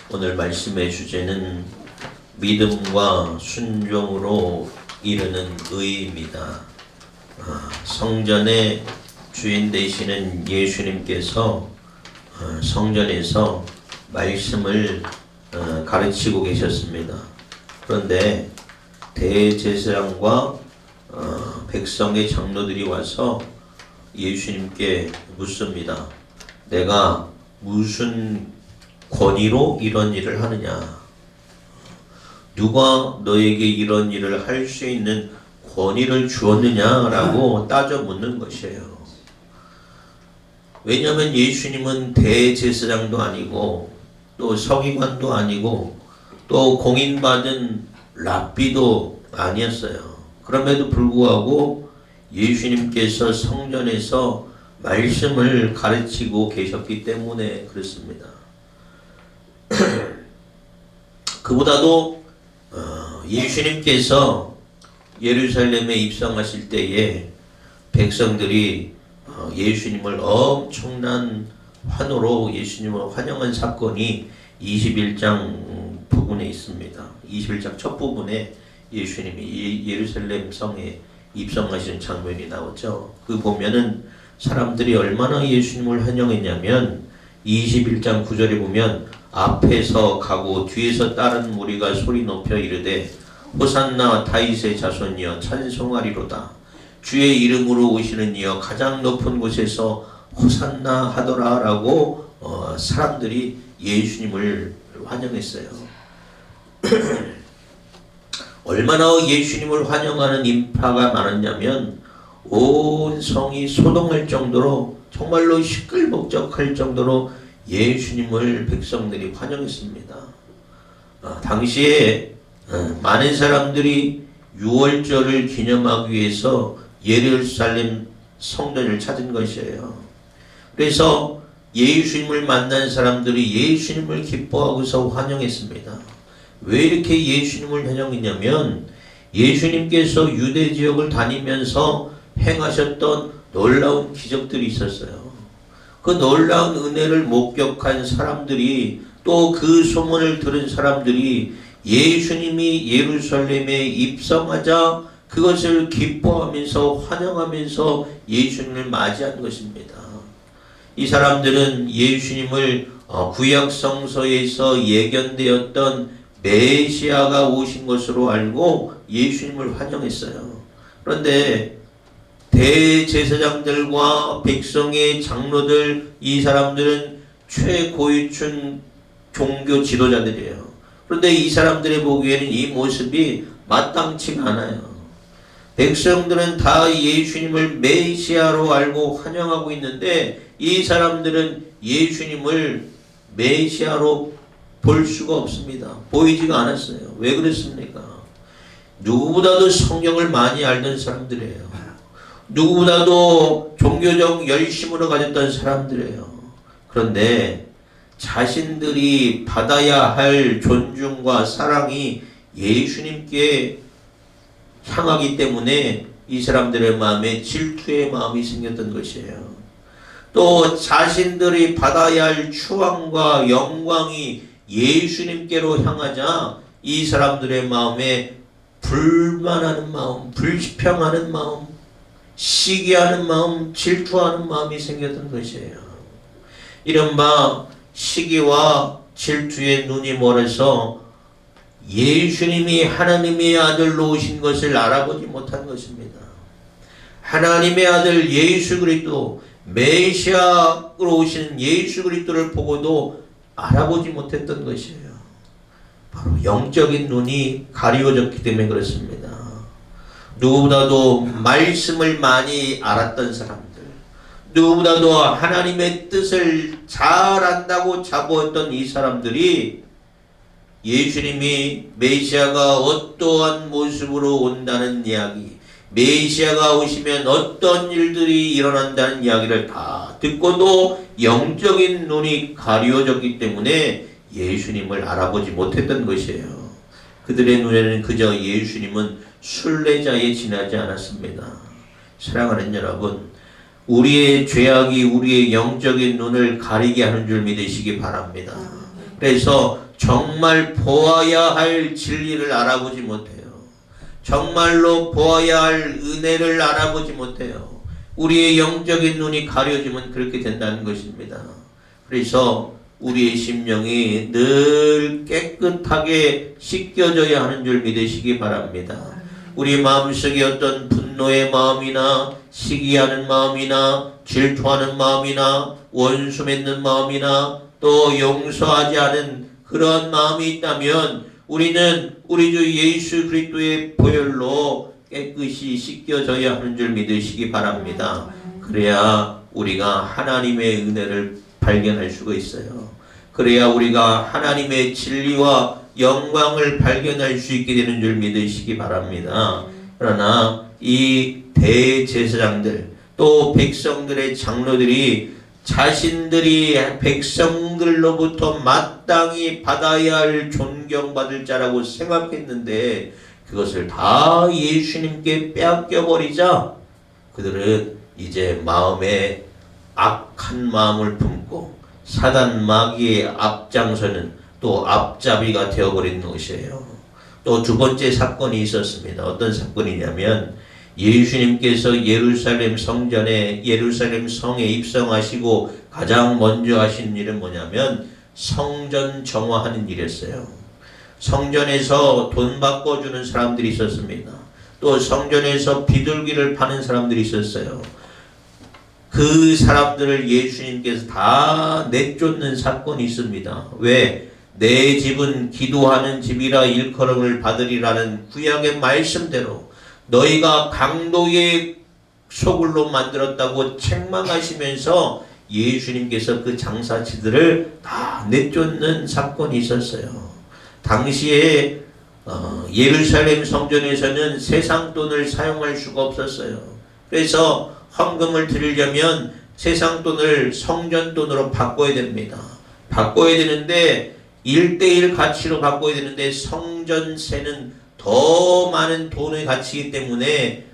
오늘 말씀의 주제는 믿음과 순종으로 이르는 의입니다. 성전의 주인 되시는 예수님께서 성전에서 말씀을 가르치고 계셨습니다. 그런데 대제사장과 백성의 장로들이 와서 예수님께 묻습니다. 내가 무슨 권위로 이런 일을 하느냐? 누가 너에게 이런 일을 할 수 있는 권위를 주었느냐라고 따져 묻는 것이에요. 왜냐하면 예수님은 대제사장도 아니고 또 서기관도 아니고 또 공인받은 랍비도 아니었어요. 그럼에도 불구하고 예수님께서 성전에서 말씀을 가르치고 계셨기 때문에 그렇습니다. 그보다도 예수님께서 예루살렘에 입성하실 때에 백성들이 예수님을 엄청난 환호로 예수님을 환영한 사건이 21장 부분에 있습니다. 21장 첫 부분에 예수님이 예루살렘 성에 입성하시는 장면이 나오죠. 그 보면은 사람들이 얼마나 예수님을 환영했냐면 21장 9절에 보면 앞에서 가고 뒤에서 따른 무리가 소리 높여 이르되 호산나 다윗의 자손이여 찬송하리로다. 주의 이름으로 오시는 이여 가장 높은 곳에서 호산나 하더라 라고 사람들이 예수님을 환영했어요. 얼마나 예수님을 환영하는 인파가 많았냐면 온 성이 소동할 정도로 정말로 시끌벅적할 정도로 예수님을 백성들이 환영했습니다. 당시에 많은 사람들이 유월절을 기념하기 위해서 예루살렘 성전을 찾은 것이에요. 그래서 예수님을 만난 사람들이 예수님을 기뻐하고서 환영했습니다. 왜 이렇게 예수님을 환영했냐면 예수님께서 유대 지역을 다니면서 행하셨던 놀라운 기적들이 있었어요. 그 놀라운 은혜를 목격한 사람들이 또 그 소문을 들은 사람들이 예수님이 예루살렘에 입성하자 그것을 기뻐하면서 환영하면서 예수님을 맞이한 것입니다. 이 사람들은 예수님을 구약 성서에서 예견되었던 메시아가 오신 것으로 알고 예수님을 환영했어요. 그런데 대제사장들과 백성의 장로들, 이 사람들은 최고위층 종교 지도자들이에요. 그런데 이 사람들이 보기에는 이 모습이 마땅치가 않아요. 백성들은 다 예수님을 메시아로 알고 환영하고 있는데 이 사람들은 예수님을 메시아로 볼 수가 없습니다. 보이지가 않았어요. 왜 그렇습니까? 누구보다도 성경을 많이 알던 사람들이에요. 누구보다도 종교적 열심으로 가졌던 사람들이에요. 그런데 자신들이 받아야 할 존중과 사랑이 예수님께 향하기 때문에 이 사람들의 마음에 질투의 마음이 생겼던 것이에요. 또 자신들이 받아야 할 추앙과 영광이 예수님께로 향하자 이 사람들의 마음에 불만하는 마음, 불평하는 마음, 시기하는 마음, 질투하는 마음이 생겼던 것이에요. 이른바 시기와 질투의 눈이 멀어서 예수님이 하나님의 아들로 오신 것을 알아보지 못한 것입니다. 하나님의 아들 예수 그리스도, 메시아로 오신 예수 그리스도를 보고도 알아보지 못했던 것이에요. 바로 영적인 눈이 가리워졌기 때문에 그렇습니다. 누구보다도 말씀을 많이 알았던 사람들, 누구보다도 하나님의 뜻을 잘 안다고 자부했던 이 사람들이 예수님이 메시아가 어떠한 모습으로 온다는 이야기, 메시아가 오시면 어떤 일들이 일어난다는 이야기를 다 듣고도 영적인 눈이 가리워졌기 때문에 예수님을 알아보지 못했던 것이에요. 그들의 눈에는 그저 예수님은 순례자에 지나지 않았습니다. 사랑하는 여러분, 우리의 죄악이 우리의 영적인 눈을 가리게 하는 줄 믿으시기 바랍니다. 그래서 정말 보아야 할 진리를 알아보지 못해요. 정말로 보아야 할 은혜를 알아보지 못해요. 우리의 영적인 눈이 가려지면 그렇게 된다는 것입니다. 그래서 우리의 심령이 늘 깨끗하게 씻겨져야 하는 줄 믿으시기 바랍니다. 우리 마음속에 어떤 분노의 마음이나 시기하는 마음이나 질투하는 마음이나 원수 맺는 마음이나 또 용서하지 않은 그런 마음이 있다면 우리는 우리 주 예수 그리스도의 보혈로 깨끗이 씻겨져야 하는 줄 믿으시기 바랍니다. 그래야 우리가 하나님의 은혜를 발견할 수가 있어요. 그래야 우리가 하나님의 진리와 영광을 발견할 수 있게 되는 줄 믿으시기 바랍니다. 그러나 이 대제사장들 또 백성들의 장로들이 자신들이 백성들로부터 마땅히 받아야 할 존경받을 자라고 생각했는데 그것을 다 예수님께 빼앗겨버리자 그들은 이제 마음에 악한 마음을 품고 사단 마귀의 앞장서는 또 앞잡이가 되어버린 것이에요. 또 두 번째 사건이 있었습니다. 어떤 사건이냐면 예수님께서 예루살렘 성전에 예루살렘 성에 입성하시고 가장 먼저 하신 일은 뭐냐면 성전 정화하는 일이었어요. 성전에서 돈 바꿔주는 사람들이 있었습니다. 또 성전에서 비둘기를 파는 사람들이 있었어요. 그 사람들을 예수님께서 다 내쫓는 사건이 있습니다. 왜? 내 집은 기도하는 집이라 일컬음을 받으리라는 구약의 말씀대로 너희가 강도의 소굴로 만들었다고 책망하시면서 예수님께서 그 장사치들을 다 내쫓는 사건이 있었어요. 당시에 예루살렘 성전에서는 세상 돈을 사용할 수가 없었어요. 그래서 헌금을 드리려면 세상 돈을 성전 돈으로 바꿔야 됩니다. 바꿔야 되는데 1:1 가치로 바꿔야 되는데 성전세는 더 많은 돈의 가치이기 때문에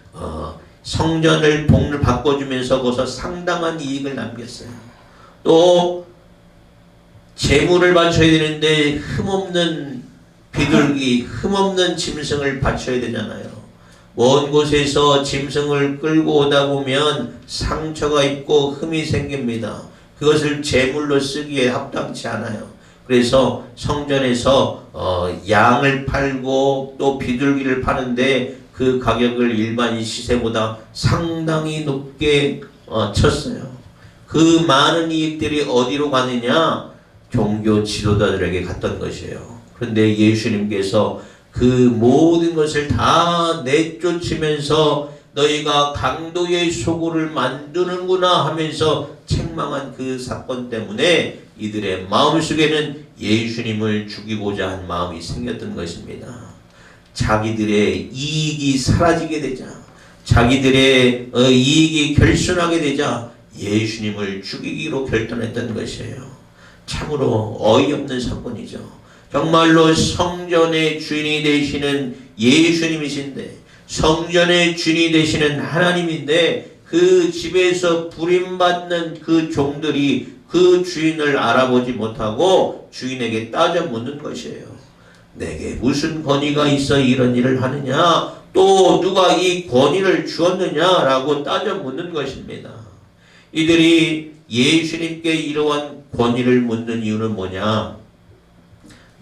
성전을 돈을 바꿔주면서 거기서 상당한 이익을 남겼어요. 또 재물을 바쳐야 되는데 흠없는 비둘기, 흠없는 짐승을 바쳐야 되잖아요. 먼 곳에서 짐승을 끌고 오다 보면 상처가 있고 흠이 생깁니다. 그것을 제물로 쓰기에 합당치 않아요. 그래서 성전에서 양을 팔고 또 비둘기를 파는데 그 가격을 일반 시세보다 상당히 높게 쳤어요. 그 많은 이익들이 어디로 가느냐? 종교 지도자들에게 갔던 것이에요. 그런데 예수님께서 그 모든 것을 다 내쫓으면서 너희가 강도의 소굴을 만드는구나 하면서 책망한 그 사건 때문에 이들의 마음속에는 예수님을 죽이고자 한 마음이 생겼던 것입니다. 자기들의 이익이 사라지게 되자, 자기들의 이익이 결손하게 되자 예수님을 죽이기로 결단했던 것이에요. 참으로 어이없는 사건이죠. 정말로 성전의 주인이 되시는 예수님이신데, 성전의 주인이 되시는 하나님인데 그 집에서 부림받는 그 종들이 그 주인을 알아보지 못하고 주인에게 따져 묻는 것이에요. 내게 무슨 권위가 있어 이런 일을 하느냐? 또 누가 이 권위를 주었느냐라고 따져 묻는 것입니다. 이들이 예수님께 이러한 권위를 묻는 이유는 뭐냐?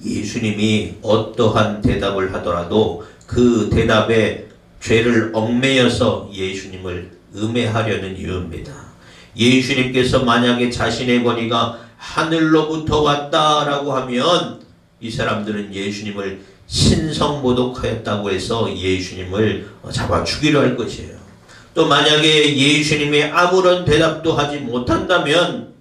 예수님이 어떠한 대답을 하더라도 그 대답에 죄를 얽매여서 예수님을 음해하려는 이유입니다. 예수님께서 만약에 자신의 권위가 하늘로부터 왔다라고 하면 이 사람들은 예수님을 신성모독하였다고 해서 예수님을 잡아 죽이려 할 것이에요. 또 만약에 예수님이 아무런 대답도 하지 못한다면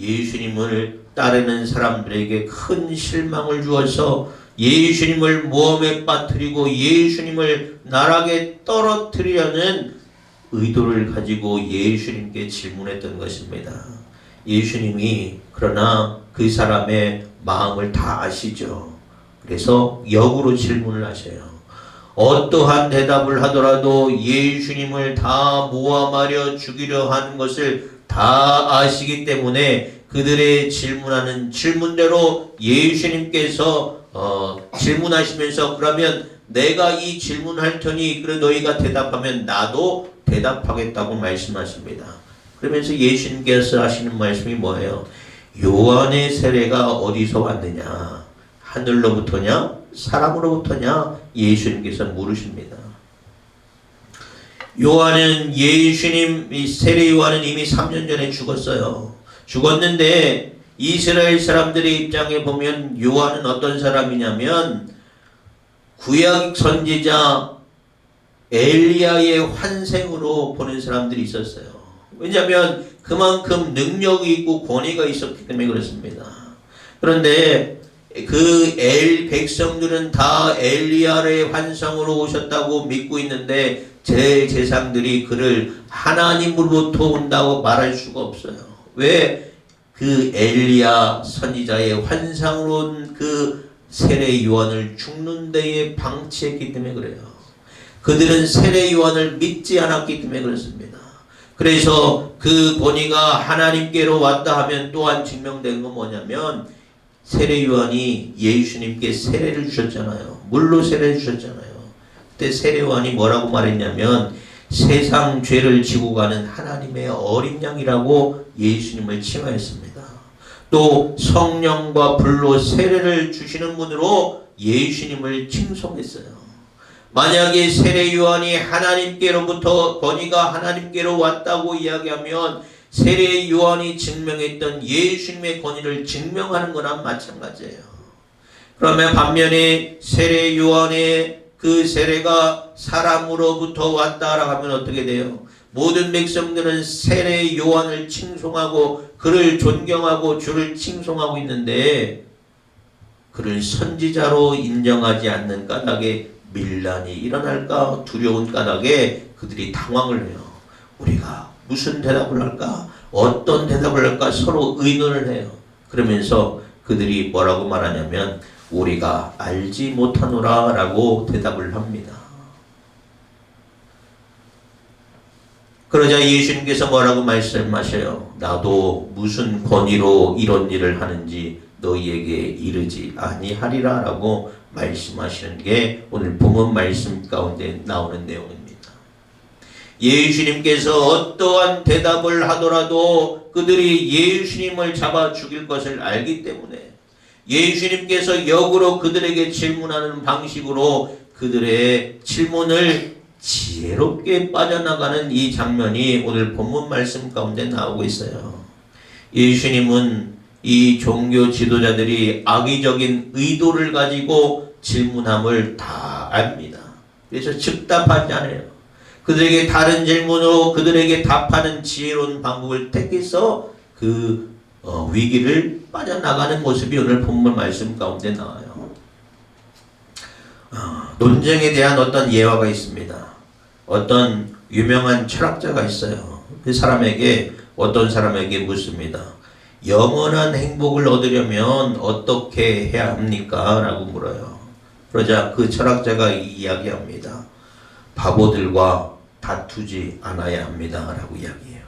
예수님을 따르는 사람들에게 큰 실망을 주어서 예수님을 모험에 빠뜨리고 예수님을 나락에 떨어뜨리려는 의도를 가지고 예수님께 질문했던 것입니다. 예수님이 그러나 그 사람의 마음을 다 아시죠. 그래서 역으로 질문을 하셔요. 어떠한 대답을 하더라도 예수님을 다 모함하려 죽이려 하는 것을 다 아시기 때문에 그들의 질문하는 질문대로 예수님께서 질문하시면서 그러면 내가 이 질문할 테니 그래 너희가 대답하면 나도 대답하겠다고 말씀하십니다. 그러면서 예수님께서 하시는 말씀이 뭐예요? 요한의 세례가 어디서 왔느냐? 하늘로부터냐? 사람으로부터냐? 예수님께서 물으십니다. 요한은 세례 요한은 이미 3년 전에 죽었어요. 죽었는데 이스라엘 사람들의 입장에 보면 요한은 어떤 사람이냐면 구약 선지자 엘리야의 환생으로 보는 사람들이 있었어요. 왜냐하면 그만큼 능력이 있고 권위가 있었기 때문에 그렇습니다. 그런데 백성들은 다 엘리야의 환상으로 오셨다고 믿고 있는데 제사장들이 그를 하나님으로부터 온다고 말할 수가 없어요. 왜? 그 엘리야 선지자의 환상으로 온 그 세례 요한을 죽는 데에 방치했기 때문에 그래요. 그들은 세례 요한을 믿지 않았기 때문에 그렇습니다. 그래서 그 권위가 하나님께로 왔다 하면 또한 증명된 건 뭐냐면 세례 요한이 예수님께 세례를 주셨잖아요. 물로 세례를 주셨잖아요. 그때 세례 요한이 뭐라고 말했냐면 세상 죄를 지고 가는 하나님의 어린 양이라고 예수님을 칭하였습니다. 또 성령과 불로 세례를 주시는 분으로 예수님을 칭송했어요. 만약에 세례 요한이 하나님께로부터 권위가 하나님께로 왔다고 이야기하면 세례 요한이 증명했던 예수님의 권위를 증명하는 거나 마찬가지예요. 그러면 반면에 세례 요한의 그 세례가 사람으로부터 왔다라고 하면 어떻게 돼요? 모든 백성들은 세례 요한을 칭송하고 그를 존경하고 주를 칭송하고 있는데 그를 선지자로 인정하지 않는 까닭에 밀란이 일어날까 두려운 까닭에 그들이 당황을 해요. 우리가 무슨 대답을 할까? 어떤 대답을 할까? 서로 의논을 해요. 그러면서 그들이 뭐라고 말하냐면 우리가 알지 못하노라 라고 대답을 합니다. 그러자 예수님께서 뭐라고 말씀하셔요? 나도 무슨 권위로 이런 일을 하는지 너희에게 이르지 아니하리라 라고 말씀하시는 게 오늘 본문 말씀 가운데 나오는 내용입니다. 예수님께서 어떠한 대답을 하더라도 그들이 예수님을 잡아 죽일 것을 알기 때문에 예수님께서 역으로 그들에게 질문하는 방식으로 그들의 질문을 지혜롭게 빠져나가는 이 장면이 오늘 본문 말씀 가운데 나오고 있어요. 예수님은 이 종교 지도자들이 악의적인 의도를 가지고 질문함을 다 압니다. 그래서 즉답하지 않아요. 그들에게 다른 질문으로 그들에게 답하는 지혜로운 방법을 택해서 그 위기를 빠져나가는 모습이 오늘 본문 말씀 가운데 나와요. 논쟁에 대한 어떤 예화가 있습니다. 어떤 유명한 철학자가 있어요. 그 사람에게 어떤 사람에게 묻습니다. 영원한 행복을 얻으려면 어떻게 해야 합니까? 라고 물어요. 그러자 그 철학자가 이야기합니다. 바보들과 다투지 않아야 합니다. 라고 이야기해요.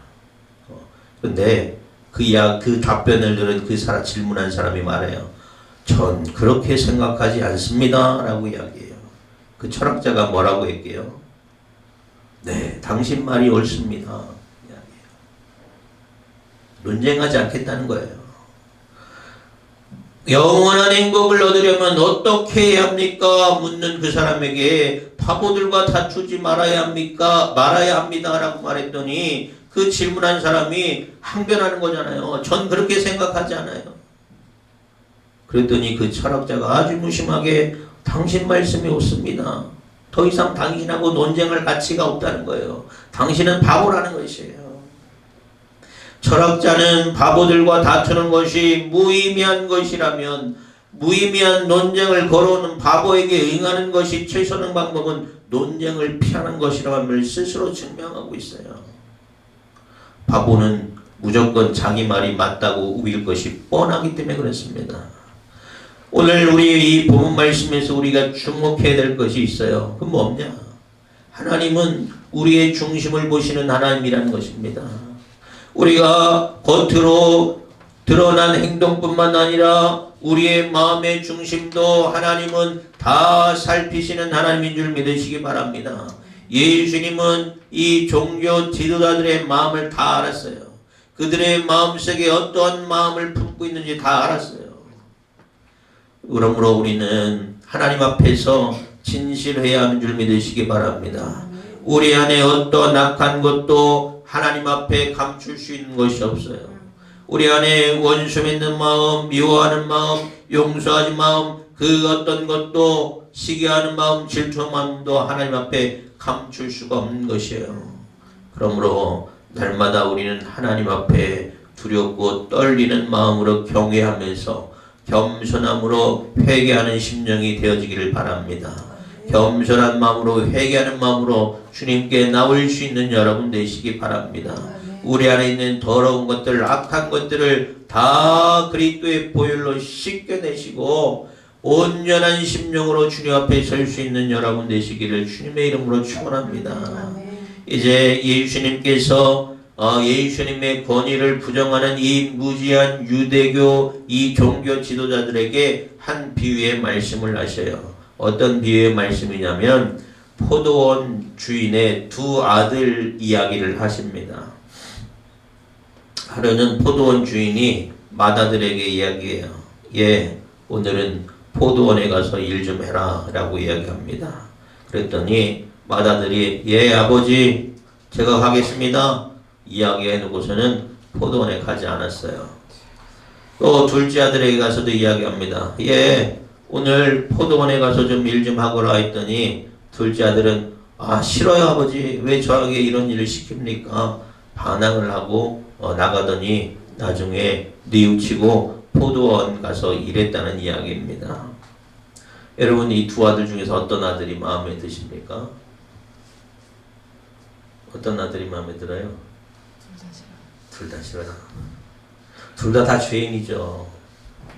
근데 그 답변을 들은 질문한 사람이 말해요. 전 그렇게 생각하지 않습니다. 라고 이야기해요. 그 철학자가 뭐라고 했게요? 네, 당신 말이 옳습니다. 이야기해요. 논쟁하지 않겠다는 거예요. 영원한 행복을 얻으려면 어떻게 해야 합니까? 묻는 그 사람에게 바보들과 다투지 말아야 합니까? 말아야 합니다. 라고 말했더니 그 질문한 사람이 항변하는 거잖아요. 전 그렇게 생각하지 않아요. 그랬더니 그 철학자가 아주 무심하게 당신 말씀이 옳습니다. 더 이상 당신하고 논쟁할 가치가 없다는 거예요. 당신은 바보라는 것이에요. 철학자는 바보들과 다투는 것이 무의미한 것이라면 무의미한 논쟁을 걸어오는 바보에게 응하는 것이 최선의 방법은 논쟁을 피하는 것이라는 스스로 증명하고 있어요. 바보는 무조건 자기 말이 맞다고 우길 것이 뻔하기 때문에 그렇습니다. 오늘 우리 이 본문 말씀에서 우리가 주목해야 될 것이 있어요. 그건 뭐냐? 하나님은 우리의 중심을 보시는 하나님이라는 것입니다. 우리가 겉으로 드러난 행동뿐만 아니라 우리의 마음의 중심도 하나님은 다 살피시는 하나님인 줄 믿으시기 바랍니다. 예수님은 이 종교 지도자들의 마음을 다 알았어요. 그들의 마음속에 어떠한 마음을 품고 있는지 다 알았어요. 그러므로 우리는 하나님 앞에서 진실해야 하는 줄 믿으시기 바랍니다. 우리 안에 어떠한 악한 것도 하나님 앞에 감출 수 있는 것이 없어요. 우리 안에 원수 맺는 마음, 미워하는 마음, 용서하지 마음, 그 어떤 것도 시기하는 마음, 질투한 마음도 하나님 앞에 감출 수가 없는 것이에요. 그러므로 날마다 우리는 하나님 앞에 두렵고 떨리는 마음으로 경외하면서 겸손함으로 회개하는 심령이 되어지기를 바랍니다. 겸손한 마음으로 회개하는 마음으로 주님께 나올 수 있는 여러분 되시기 바랍니다. 우리 안에 있는 더러운 것들, 악한 것들을 다 그리스도의 보혈로 씻겨내시고 온전한 심령으로 주님 앞에 설 수 있는 여러분 되시기를 주님의 이름으로 축원합니다. 이제 예수님께서 예수님의 권위를 부정하는 이 무지한 유대교 이 종교 지도자들에게 한 비유의 말씀을 하셔요. 어떤 비유의 말씀이냐면 포도원 주인의 두 아들 이야기를 하십니다. 하루는 포도원 주인이 맏아들에게 이야기해요. 예, 오늘은 포도원에 가서 일 좀 해라 라고 이야기합니다. 그랬더니 맏아들이 예 아버지 제가 가겠습니다 이야기해 놓고서는 포도원에 가지 않았어요. 또 둘째 아들에게 가서도 이야기합니다. 예 오늘 포도원에 가서 좀 일 좀 하거라 했더니 둘째 아들은 아 싫어요 아버지 왜 저에게 이런 일을 시킵니까 반항을 하고 나가더니 나중에 뉘우치고 포도원 가서 일했다는 이야기입니다. 여러분 이 두 아들 중에서 어떤 아들이 마음에 드십니까? 어떤 아들이 마음에 들어요? 둘 다 싫어요. 둘 다 죄인이죠.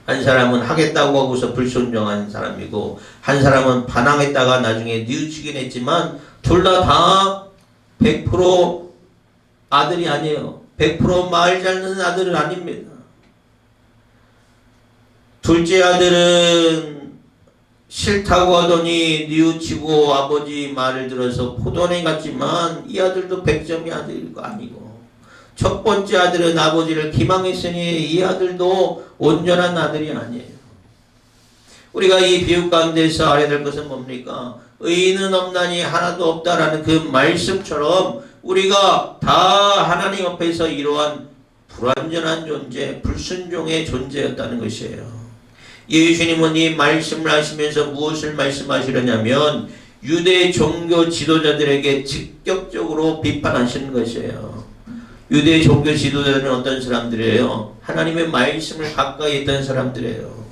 한 사람은 하겠다고 하고서 불순종한 사람이고 한 사람은 반항했다가 나중에 뉘우치긴 했지만 둘 다 100% 아들이 아니에요. 100% 말 잘 듣는 아들은 아닙니다. 둘째 아들은 싫다고 하더니 뉘우치고 아버지 말을 들어서 포도원에 갔지만 이 아들도 100점이 아니고 첫 번째 아들은 아버지를 기망했으니 이 아들도 온전한 아들이 아니에요. 우리가 이 비유 가운데서 알아야 될 것은 뭡니까? 의인은 없나니 하나도 없다라는 그 말씀처럼 우리가 다 하나님 앞에서 이러한 불완전한 존재, 불순종의 존재였다는 것이에요. 예수님은 이 말씀을 하시면서 무엇을 말씀하시려냐면 유대 종교 지도자들에게 직접적으로 비판하시는 것이에요. 유대 종교 지도자들은 어떤 사람들이에요? 하나님의 말씀을 가까이 했던 사람들이에요.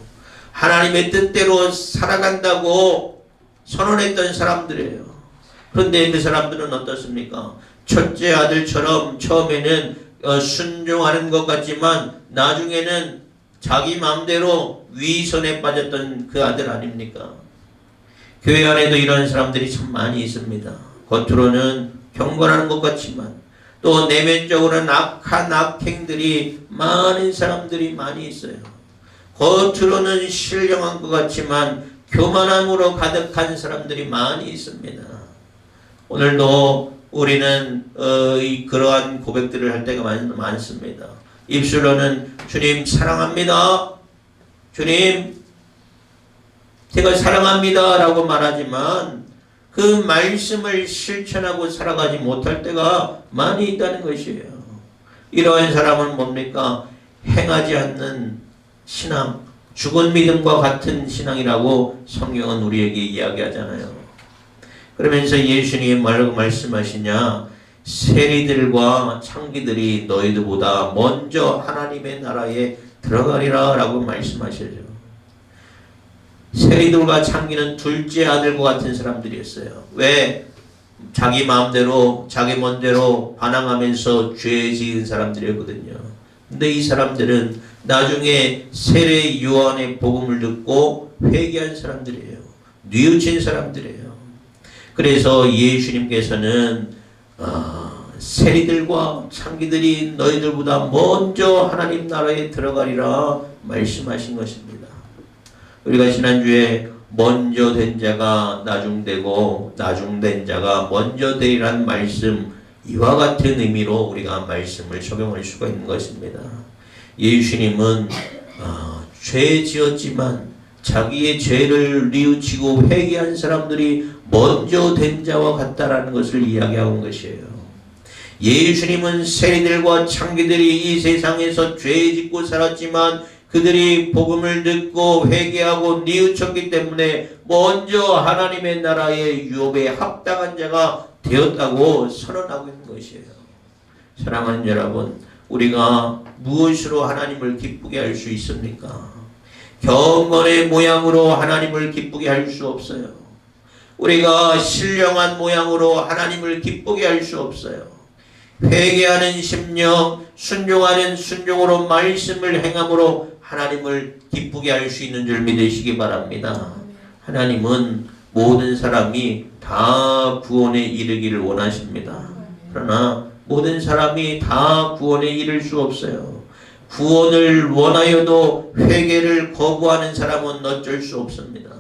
하나님의 뜻대로 살아간다고 선언했던 사람들이에요. 그런데 그 사람들은 어떻습니까? 첫째 아들처럼 처음에는 순종하는 것 같지만 나중에는 자기 마음대로 위선에 빠졌던 그 아들 아닙니까? 교회 안에도 이런 사람들이 참 많이 있습니다. 겉으로는 경건하는 것 같지만 또 내면적으로는 악한 악행들이 많은 사람들이 많이 있어요. 겉으로는 신령한 것 같지만 교만함으로 가득한 사람들이 많이 있습니다. 오늘도 우리는 그러한 고백들을 할 때가 많습니다. 입술로는 주님 사랑합니다. 주님 제가 사랑합니다 라고 말하지만 그 말씀을 실천하고 살아가지 못할 때가 많이 있다는 것이에요. 이러한 사람은 뭡니까? 행하지 않는 신앙, 죽은 믿음과 같은 신앙이라고 성경은 우리에게 이야기하잖아요. 그러면서 예수님이 뭐라고 말씀하시냐? 세리들과 창기들이 너희들보다 먼저 하나님의 나라에 들어가리라 라고 말씀하시죠. 세리들과 창기는 둘째 아들과 같은 사람들이었어요. 왜? 자기 마음대로 자기 멋대로 반항하면서 죄 지은 사람들이었거든요. 근데 이 사람들은 나중에 세례 요한의 복음을 듣고 회개한 사람들이에요. 뉘우친 사람들이에요. 그래서 예수님께서는 세리들과 창기들이 너희들보다 먼저 하나님 나라에 들어가리라 말씀하신 것입니다. 우리가 지난주에 먼저 된 자가 나중되고 나중된 자가 먼저 되리라는 말씀, 이와 같은 의미로 우리가 말씀을 적용할 수가 있는 것입니다. 예수님은 죄 지었지만 자기의 죄를 뉘우치고 회개한 사람들이 먼저 된 자와 같다라는 것을 이야기하고 온 것이에요. 예수님은 세리들과 창기들이 이 세상에서 죄 짓고 살았지만 그들이 복음을 듣고 회개하고 뉘우쳤기 때문에 먼저 하나님의 나라의 유업에 합당한 자가 되었다고 선언하고 있는 것이에요. 사랑하는 여러분, 우리가 무엇으로 하나님을 기쁘게 할 수 있습니까? 경건의 모양으로 하나님을 기쁘게 할 수 없어요. 우리가 신령한 모양으로 하나님을 기쁘게 할 수 없어요. 회개하는 심령, 순종하는 순종으로 말씀을 행함으로 하나님을 기쁘게 할 수 있는 줄 믿으시기 바랍니다. 하나님은 모든 사람이 다 구원에 이르기를 원하십니다. 그러나 모든 사람이 다 구원에 이를 수 없어요. 구원을 원하여도 회개를 거부하는 사람은 어쩔 수 없습니다.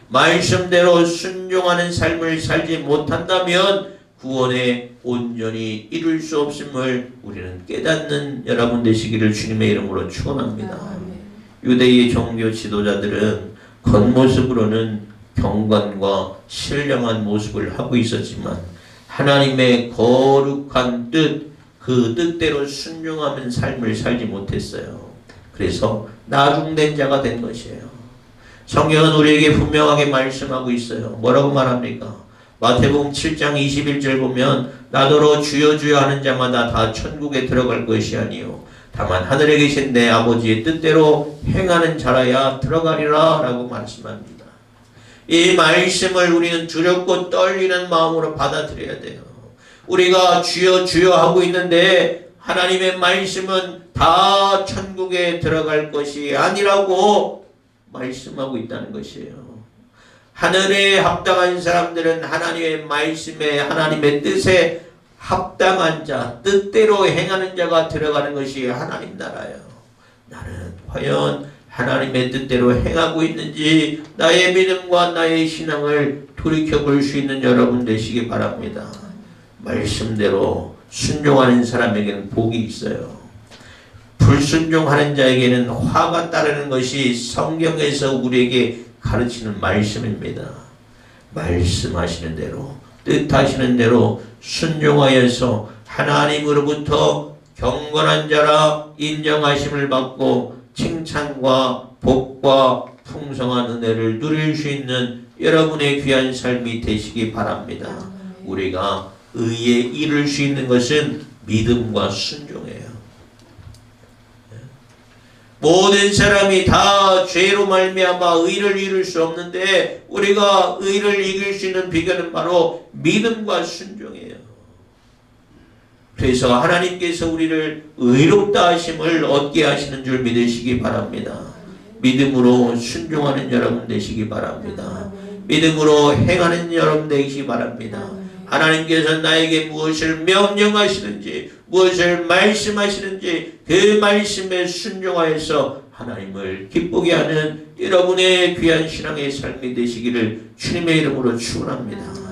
말씀대로 순종하는 삶을 살지 못한다면 구원에 온전히 이룰 수 없음을 우리는 깨닫는 여러분 되시기를 주님의 이름으로 축원합니다. 유대의 종교 지도자들은 겉모습으로는 경건과 신령한 모습을 하고 있었지만 하나님의 거룩한 뜻, 그 뜻대로 순종하는 삶을 살지 못했어요. 그래서 나중된 자가 된 것이에요. 성경은 우리에게 분명하게 말씀하고 있어요. 뭐라고 말합니까? 마태복음 7장 21절 보면 나더러 주여 주여 하는 자마다 다 천국에 들어갈 것이 아니요 다만 하늘에 계신 내 아버지의 뜻대로 행하는 자라야 들어가리라 라고 말씀합니다. 이 말씀을 우리는 두렵고 떨리는 마음으로 받아들여야 돼요. 우리가 주여 주여 하고 있는데 하나님의 말씀은 다 천국에 들어갈 것이 아니라고 말씀하고 있다는 것이에요. 하늘에 합당한 사람들은 하나님의 말씀에 하나님의 뜻에 합당한 자, 뜻대로 행하는 자가 들어가는 것이 하나님 나라예요. 나는 과연 하나님의 뜻대로 행하고 있는지 나의 믿음과 나의 신앙을 돌이켜볼 수 있는 여러분 되시기 바랍니다. 말씀대로 순종하는 사람에게는 복이 있어요. 불순종하는 자에게는 화가 따르는 것이 성경에서 우리에게 가르치는 말씀입니다. 말씀하시는 대로 뜻하시는 대로 순종하여서 하나님으로부터 경건한 자라 인정하심을 받고 칭찬과 복과 풍성한 은혜를 누릴 수 있는 여러분의 귀한 삶이 되시기 바랍니다. 우리가 의에 이룰 수 있는 것은 믿음과 순종이에요. 모든 사람이 다 죄로 말미암아 의를 이룰 수 없는데 우리가 의를 이길 수 있는 비결은 바로 믿음과 순종이에요. 그래서 하나님께서 우리를 의롭다 하심을 얻게 하시는 줄 믿으시기 바랍니다. 믿음으로 순종하는 여러분 되시기 바랍니다. 믿음으로 행하는 여러분 되시기 바랍니다. 하나님께서 나에게 무엇을 명령하시는지 무엇을 말씀하시는지 그 말씀에 순종하여서 하나님을 기쁘게 하는 여러분의 귀한 신앙의 삶이 되시기를 주님의 이름으로 축원합니다.